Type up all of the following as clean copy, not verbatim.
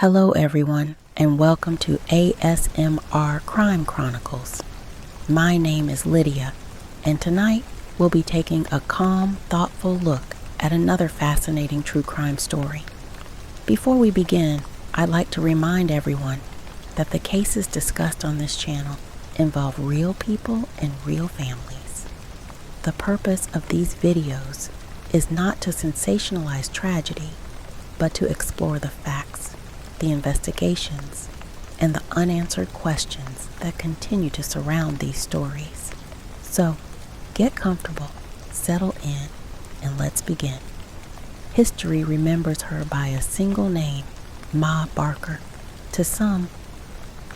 Hello everyone, and welcome to ASMR Crime Chronicles. My name is Lydia, and tonight we'll be taking a calm, thoughtful look at another fascinating true crime story. Before we begin, I'd like to remind everyone that the cases discussed on this channel involve real people and real families. The purpose of these videos is not to sensationalize tragedy, but to explore the facts, the investigations, and the unanswered questions that continue to surround these stories. So, get comfortable, settle in, and let's begin. History remembers her by a single name, Ma Barker. To some,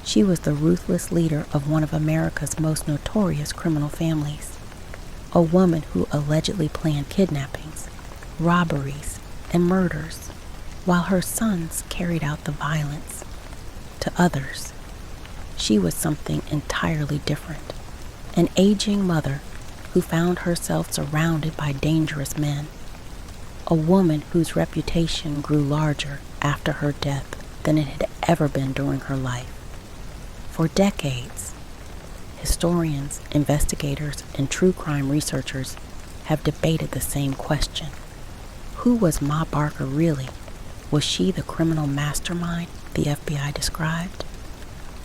she was the ruthless leader of one of America's most notorious criminal families, a woman who allegedly planned kidnappings, robberies, and murders, while her sons carried out the violence. To others, she was something entirely different, an aging mother who found herself surrounded by dangerous men, a woman whose reputation grew larger after her death than it had ever been during her life. For decades, historians, investigators, and true crime researchers have debated the same question. Who was Ma Barker really? Was she the criminal mastermind the FBI described?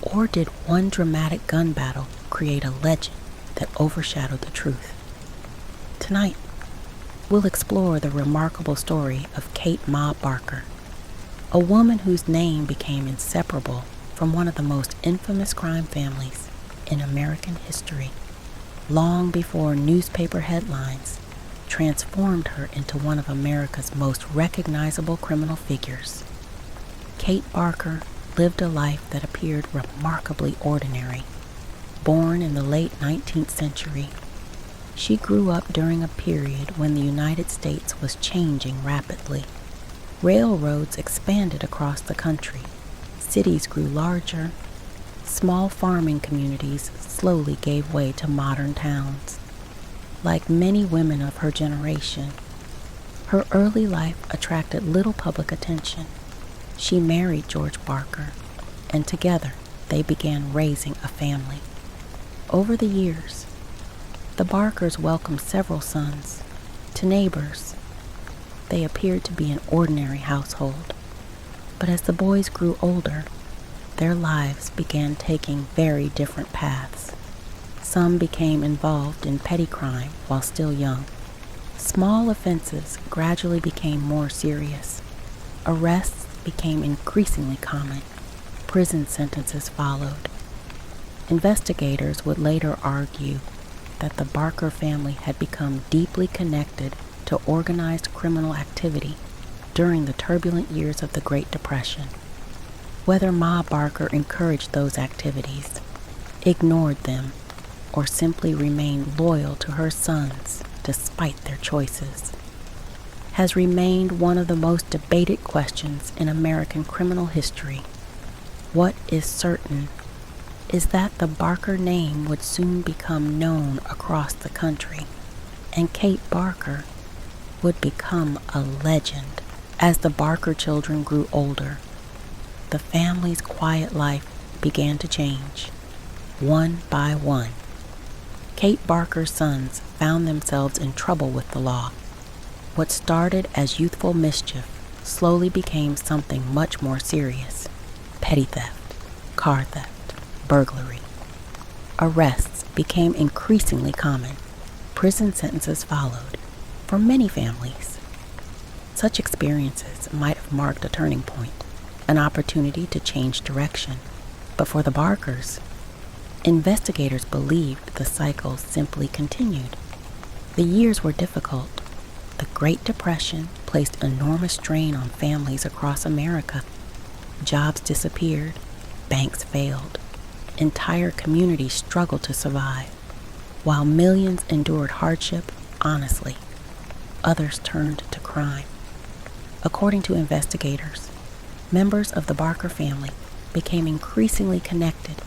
Or did one dramatic gun battle create a legend that overshadowed the truth? Tonight, we'll explore the remarkable story of Kate Ma Barker, a woman whose name became inseparable from one of the most infamous crime families in American history, long before newspaper headlines transformed her into one of America's most recognizable criminal figures. Kate Barker lived a life that appeared remarkably ordinary. Born in the late 19th century, she grew up during a period when the United States was changing rapidly. Railroads expanded across the country. Cities grew larger. Small farming communities slowly gave way to modern towns. Like many women of her generation, her early life attracted little public attention. She married George Barker, and together they began raising a family. Over the years, the Barkers welcomed several sons. To neighbors, they appeared to be an ordinary household. But as the boys grew older, their lives began taking very different paths. Some became involved in petty crime while still young. Small offenses gradually became more serious. Arrests became increasingly common. Prison sentences followed. Investigators would later argue that the Barker family had become deeply connected to organized criminal activity during the turbulent years of the Great Depression. Whether Ma Barker encouraged those activities, ignored them, or simply remained loyal to her sons despite their choices, has remained one of the most debated questions in American criminal history. What is certain is that the Barker name would soon become known across the country, and Kate Barker would become a legend. As the Barker children grew older, the family's quiet life began to change, one by one. Kate Barker's sons found themselves in trouble with the law. What started as youthful mischief slowly became something much more serious: petty theft, car theft, burglary. Arrests became increasingly common. Prison sentences followed for many families. Such experiences might have marked a turning point, an opportunity to change direction. But for the Barkers, investigators believed the cycle simply continued. The years were difficult. The Great Depression placed enormous strain on families across America. Jobs disappeared, banks failed, entire communities struggled to survive. While millions endured hardship honestly, others turned to crime. According to investigators, members of the Barker family became increasingly connected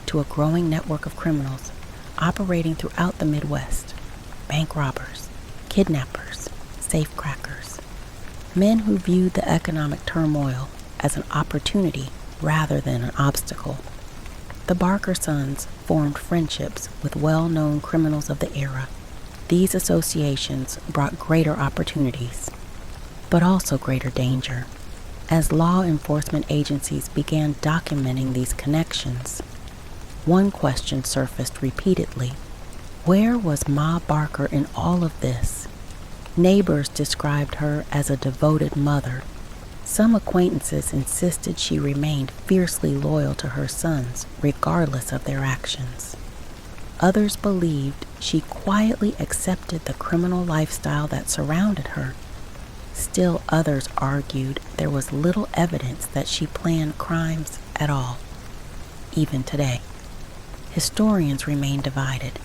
to a growing network of criminals operating throughout the Midwest: bank robbers, kidnappers, safecrackers, men who viewed the economic turmoil as an opportunity rather than an obstacle. The Barker sons formed friendships with well-known criminals of the era. These associations brought greater opportunities, but also greater danger, as law enforcement agencies began documenting these connections. One question surfaced repeatedly: where was Ma Barker in all of this? Neighbors described her as a devoted mother. Some acquaintances insisted she remained fiercely loyal to her sons, regardless of their actions. Others believed she quietly accepted the criminal lifestyle that surrounded her. Still others argued there was little evidence that she planned crimes at all. Even today, historians remain divided.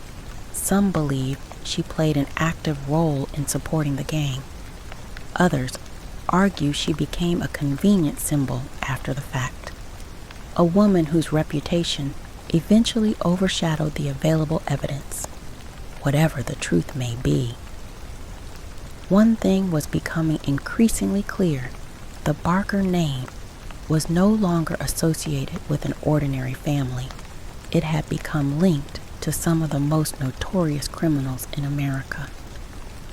Some believe she played an active role in supporting the gang. Others argue she became a convenient symbol after the fact, a woman whose reputation eventually overshadowed the available evidence, whatever the truth may be. One thing was becoming increasingly clear: the Barker name was no longer associated with an ordinary family. It had become linked to some of the most notorious criminals in America,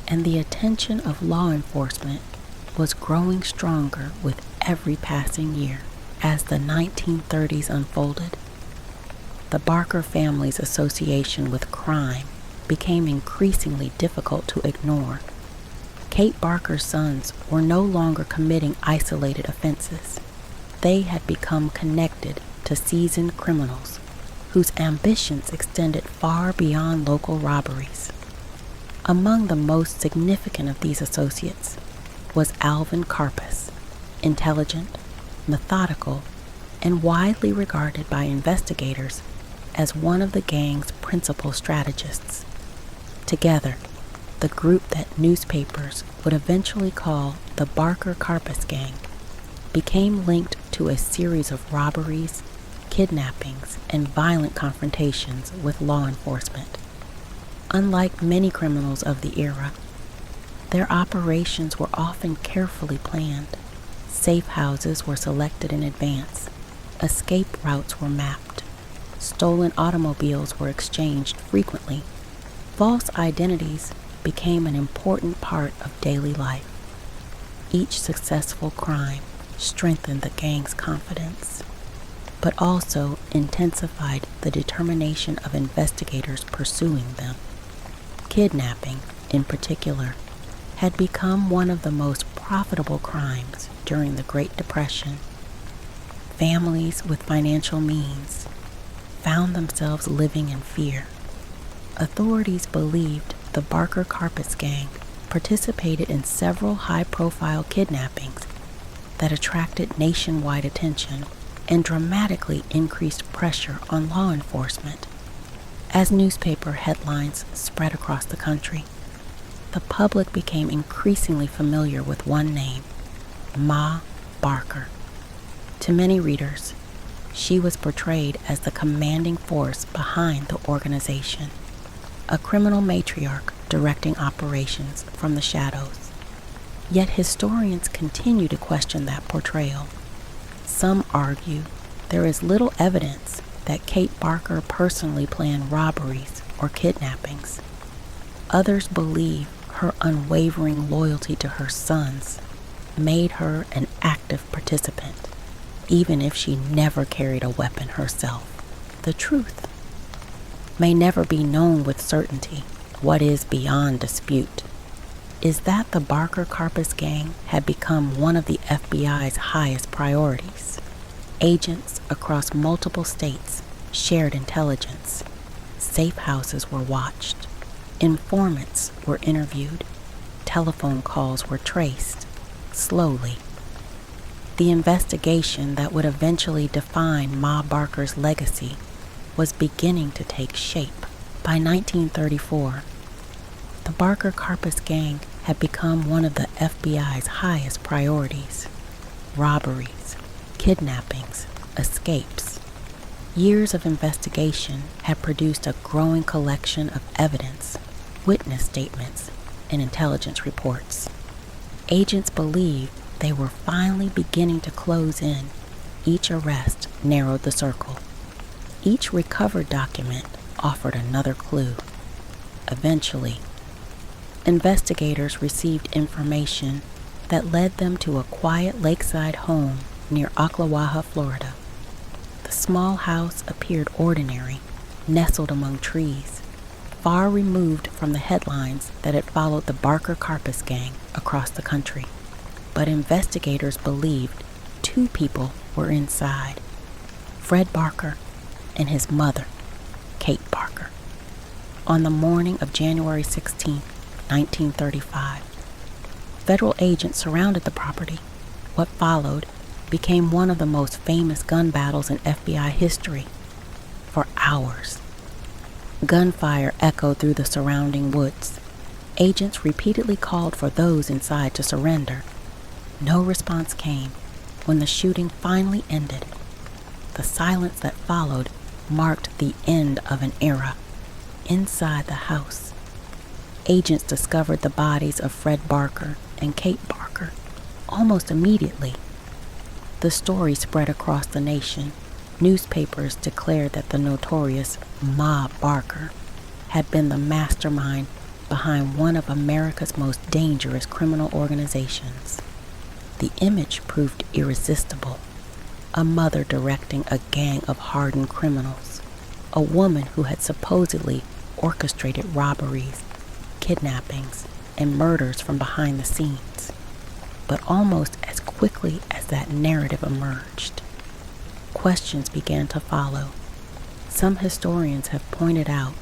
and the attention of law enforcement was growing stronger with every passing year. As the 1930s unfolded, the Barker family's association with crime became increasingly difficult to ignore. Kate Barker's sons were no longer committing isolated offenses. They had become connected to seasoned criminals whose ambitions extended far beyond local robberies. Among the most significant of these associates was Barker-Karpis, intelligent, methodical, and widely regarded by investigators as one of the gang's principal strategists. Together, the group that newspapers would eventually call the Barker-Karpis Gang became linked to a series of robberies, kidnappings, and violent confrontations with law enforcement. Unlike many criminals of the era, their operations were often carefully planned. Safe houses were selected in advance. Escape routes were mapped. Stolen automobiles were exchanged frequently. False identities became an important part of daily life. Each successful crime strengthened the gang's confidence, but also intensified the determination of investigators pursuing them. Kidnapping, in particular, had become one of the most profitable crimes during the Great Depression. Families with financial means found themselves living in fear. Authorities believed the Barker-Karpis Gang participated in several high-profile kidnappings that attracted nationwide attention and dramatically increased pressure on law enforcement. As newspaper headlines spread across the country, the public became increasingly familiar with one name: Ma Barker. To many readers, she was portrayed as the commanding force behind the organization, a criminal matriarch directing operations from the shadows. Yet historians continue to question that portrayal. Some argue there is little evidence that Kate Barker personally planned robberies or kidnappings. Others believe her unwavering loyalty to her sons made her an active participant, even if she never carried a weapon herself. The truth may never be known with certainty. What is beyond dispute is that the Barker-Karpis Gang had become one of the FBI's highest priorities. Agents across multiple states shared intelligence. Safe houses were watched. Informants were interviewed. Telephone calls were traced, slowly. The investigation that would eventually define Ma Barker's legacy was beginning to take shape. By 1934, the Barker-Karpis Gang had become one of the FBI's highest priorities. Robberies, kidnappings, escapes. Years of investigation had produced a growing collection of evidence, witness statements, and intelligence reports. Agents believed they were finally beginning to close in, each arrest narrowed the circle. Each recovered document offered another clue. Eventually, investigators received information that led them to a quiet lakeside home near Ocklawaha, Florida. The small house appeared ordinary, nestled among trees, far removed from the headlines that had followed the Barker-Karpis Gang across the country. But investigators believed 2 people were inside: Fred Barker and his mother, Kate Barker. On the morning of January 16, 1935, federal agents surrounded the property. What followed became one of the most famous gun battles in FBI history. For hours, gunfire echoed through the surrounding woods. Agents repeatedly called for those inside to surrender. No response came. When the shooting finally ended, the silence that followed marked the end of an era. Inside the house, agents discovered the bodies of Fred Barker and Kate Barker almost immediately. The story spread across the nation. Newspapers declared that the notorious Ma Barker had been the mastermind behind one of America's most dangerous criminal organizations. The image proved irresistible: a mother directing a gang of hardened criminals, a woman who had supposedly orchestrated robberies, kidnappings, and murders from behind the scenes. But almost as quickly as that narrative emerged, questions began to follow. Some historians have pointed out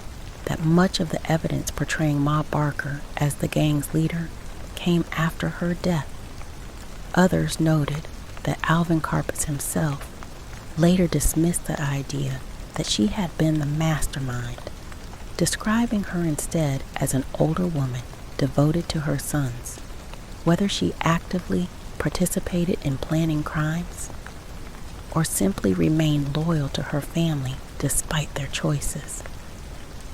that much of the evidence portraying Ma Barker as the gang's leader came after her death. Others noted that Alvin Karpis himself later dismissed the idea that she had been the mastermind, describing her instead as an older woman devoted to her sons. Whether she actively participated in planning crimes or simply remained loyal to her family despite their choices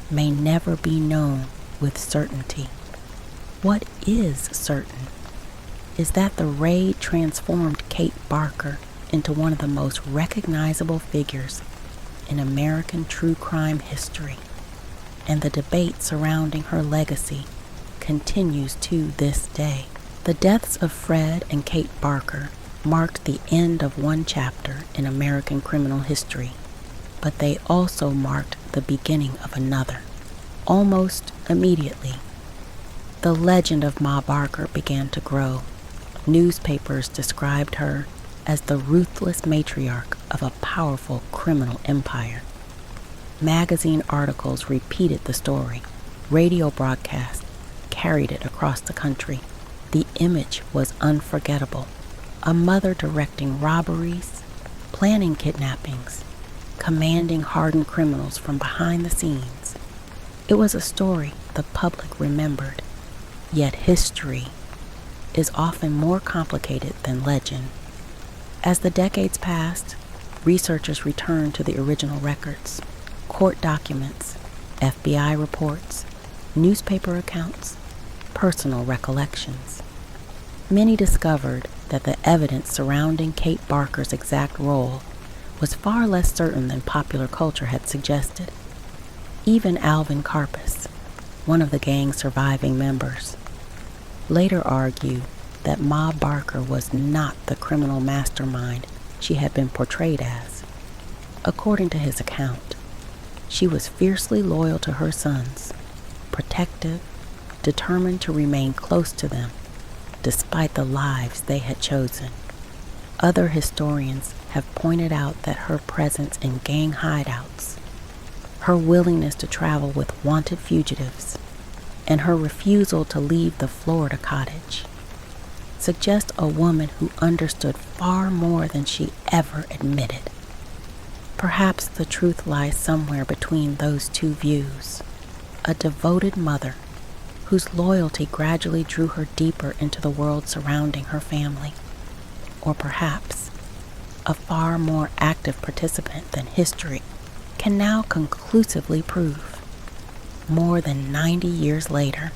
may never be known with certainty. What is certain is that the raid transformed Kate Barker into one of the most recognizable figures in American true crime history, and the debate surrounding her legacy continues to this day. The deaths of Fred and Kate Barker marked the end of one chapter in American criminal history, but they also marked the beginning of another. Almost immediately, the legend of Ma Barker began to grow. Newspapers described her as the ruthless matriarch of a powerful criminal empire. Magazine articles repeated the story. Radio broadcasts carried it across the country. The image was unforgettable: a mother directing robberies, planning kidnappings, commanding hardened criminals from behind the scenes. It was a story the public remembered, yet history is often more complicated than legend. As the decades passed, researchers returned to the original records: court documents, FBI reports, newspaper accounts, personal recollections. Many discovered that the evidence surrounding Kate Barker's exact role was far less certain than popular culture had suggested. Even Alvin Karpis, one of the gang's surviving members, later argued that Ma Barker was not the criminal mastermind she had been portrayed as. According to his account, she was fiercely loyal to her sons, protective, determined to remain close to them despite the lives they had chosen. Other historians have pointed out that her presence in gang hideouts, her willingness to travel with wanted fugitives, and her refusal to leave the Florida cottage suggest a woman who understood far more than she ever admitted. Perhaps the truth lies somewhere between those two views: a devoted mother whose loyalty gradually drew her deeper into the world surrounding her family, or perhaps a far more active participant than history can now conclusively prove. More than 90 years later,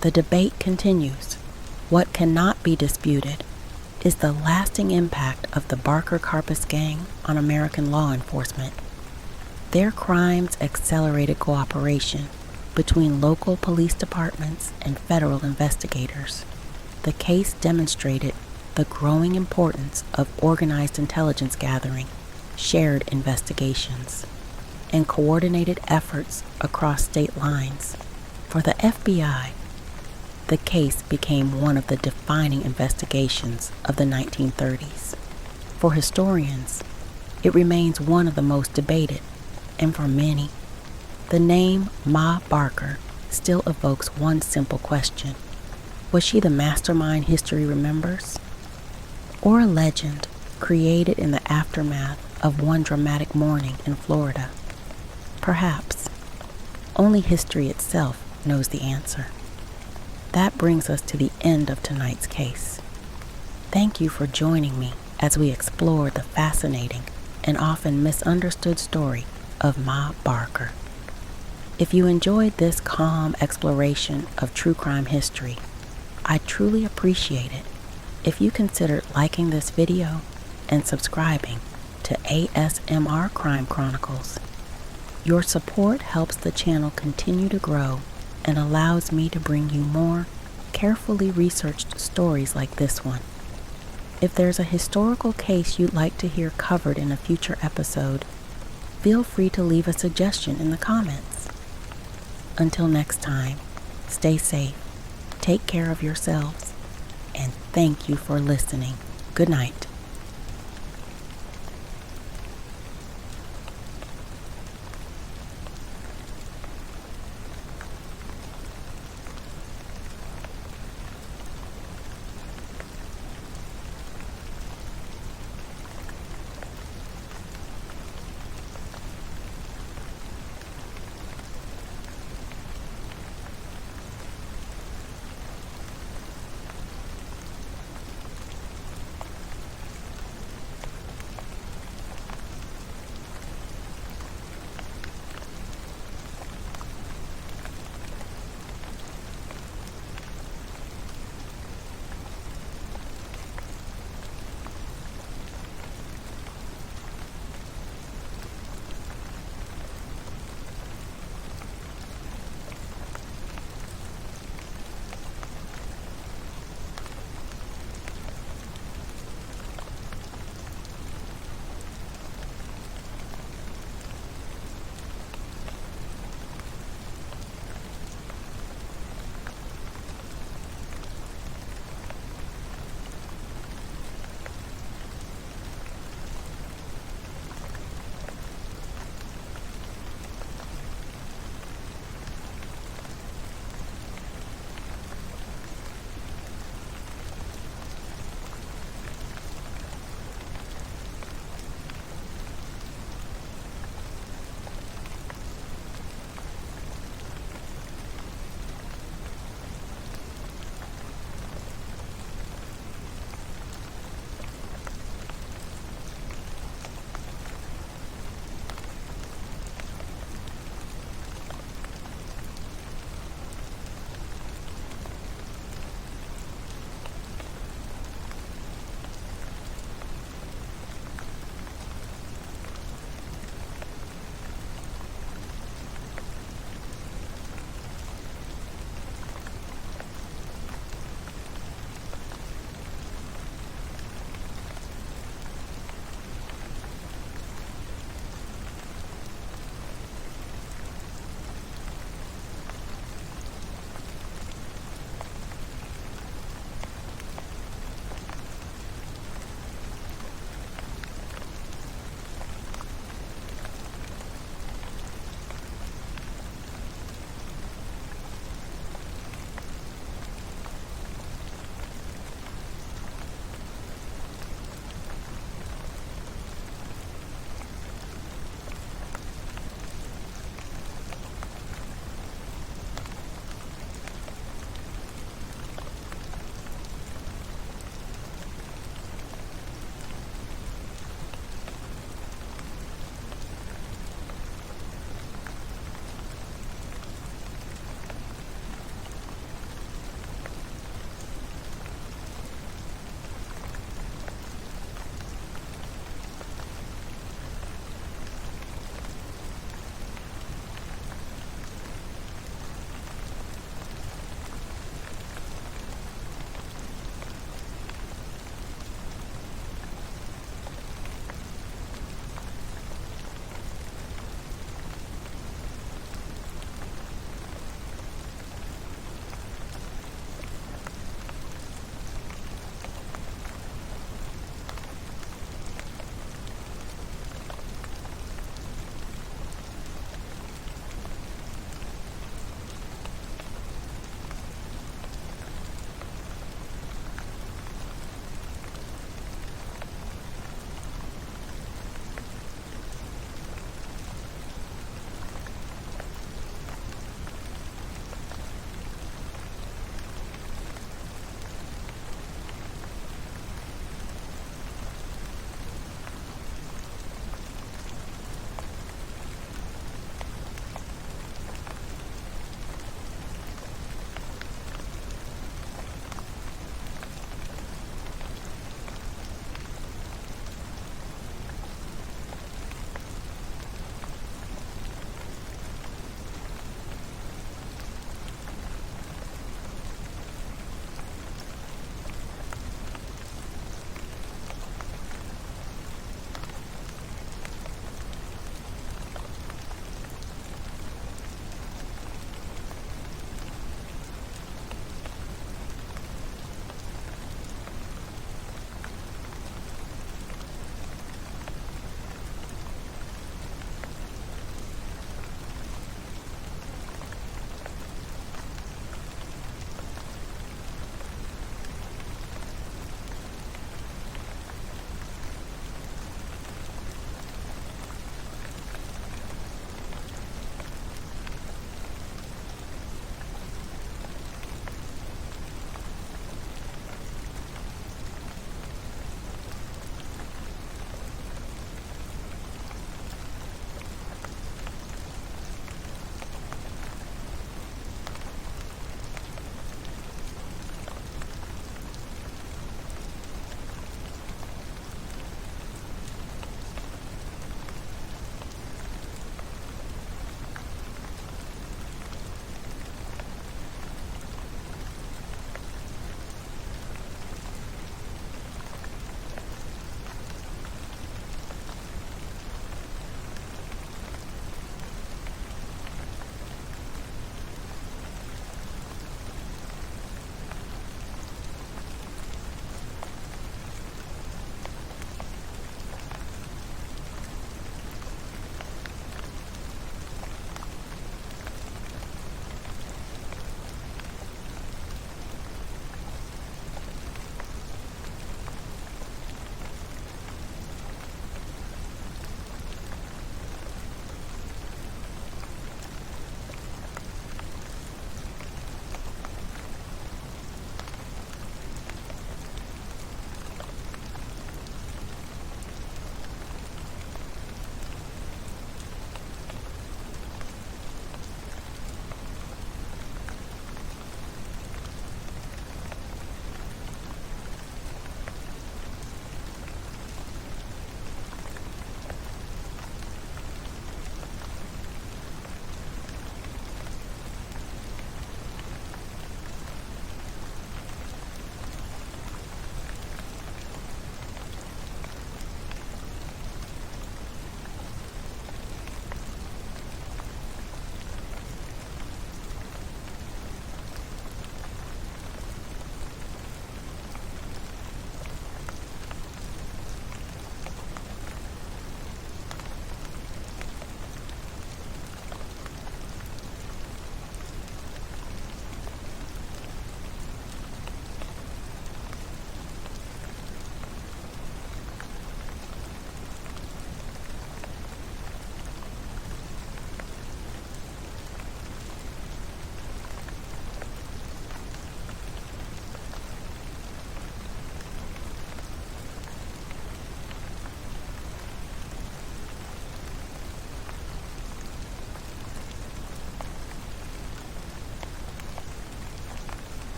the debate continues. What cannot be disputed is the lasting impact of the Barker-Karpis Gang on American law enforcement. Their crimes accelerated cooperation between local police departments and federal investigators. The case demonstrated the growing importance of organized intelligence gathering, shared investigations, and coordinated efforts across state lines. For the FBI, the case became one of the defining investigations of the 1930s. For historians, it remains one of the most debated, and for many, the name Ma Barker still evokes one simple question. Was she the mastermind history remembers? Or a legend created in the aftermath of one dramatic morning in Florida? Perhaps. Only history itself knows the answer. That brings us to the end of tonight's case. Thank you for joining me as we explore the fascinating and often misunderstood story of Ma Barker. If you enjoyed this calm exploration of true crime history, I'd truly appreciate it if you considered liking this video and subscribing to ASMR Crime Chronicles. Your support helps the channel continue to grow and allows me to bring you more carefully researched stories like this one. If there's a historical case you'd like to hear covered in a future episode, feel free to leave a suggestion in the comments. Until next time, stay safe, take care of yourselves, and thank you for listening. Good night.